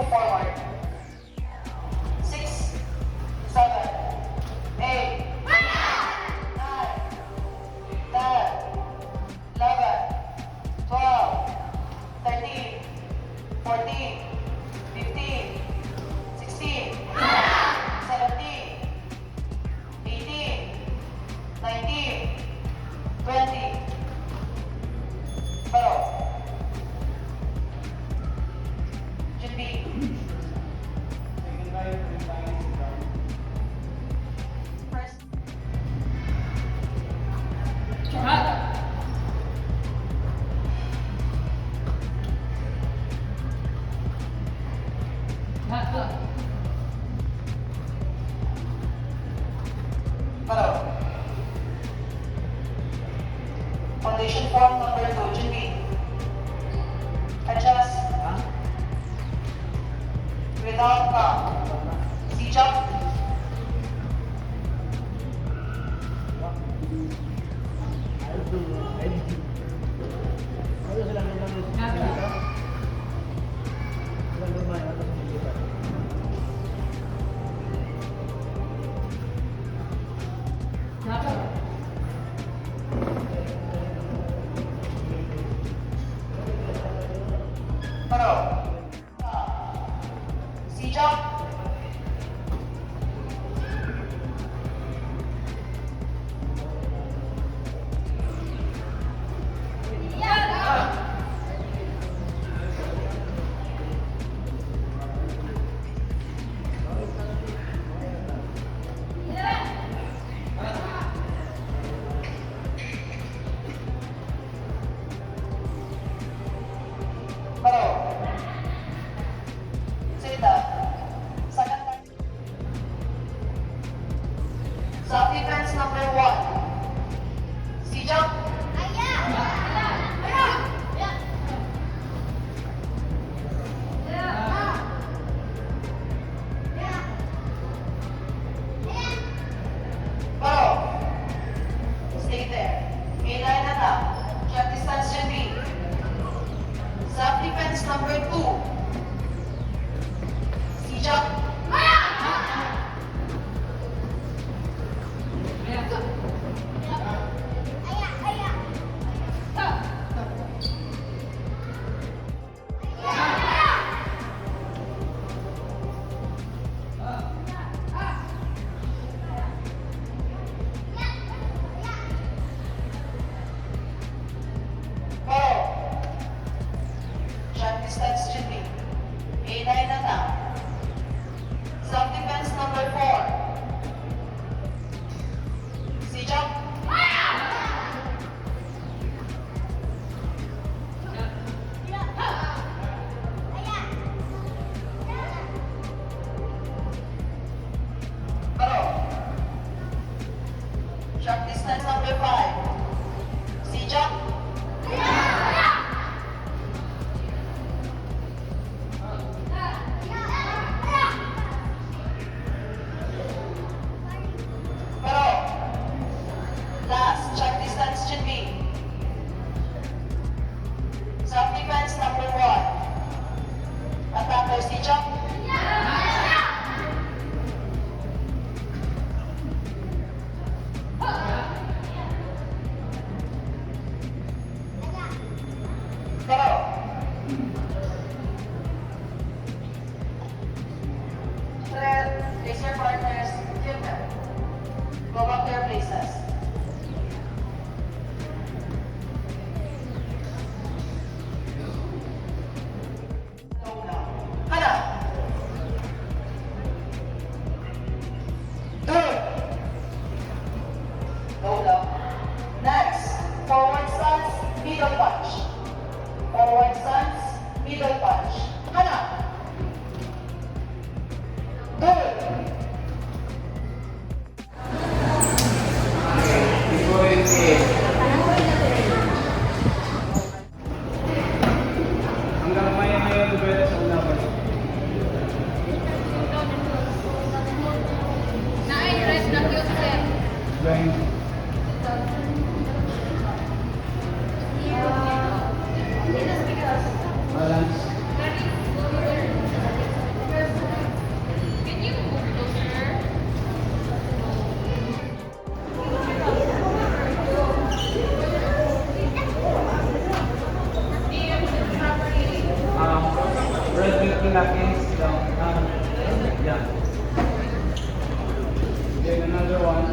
move forward. 6, 7, 8, 9, 10, 11, 12, 13, 14, 15, 16, 17, 18, 19, 20. Pero, should be. First. Pero, foundation form number 2 should be. Adjust. Without C-jump. Pero, C-jump. Pero, Sita, second time. Self-defense number 1. C-jump. Pero, stay there. A-line na ta. Check distance should be. Self-defense number 2. C-jump. Pero, check distance should be. A-line na ta. Self-defense number 4. C-jump. Pero, check distance number 5. C-jump. Pero, last, check distance should be. Self-defense number 1. Attacker C-jump. Pero, place your partners, give them. Go back to your places. Hana. Good. Hold up. Next, forward stance, middle punch. Forward stance, middle punch. Hana. Good. Hanggang maya-maya ito pwede sa unapan. Na-i-rest na po, sir. Blind. Balance. looking like this. So, yeah. Then another one.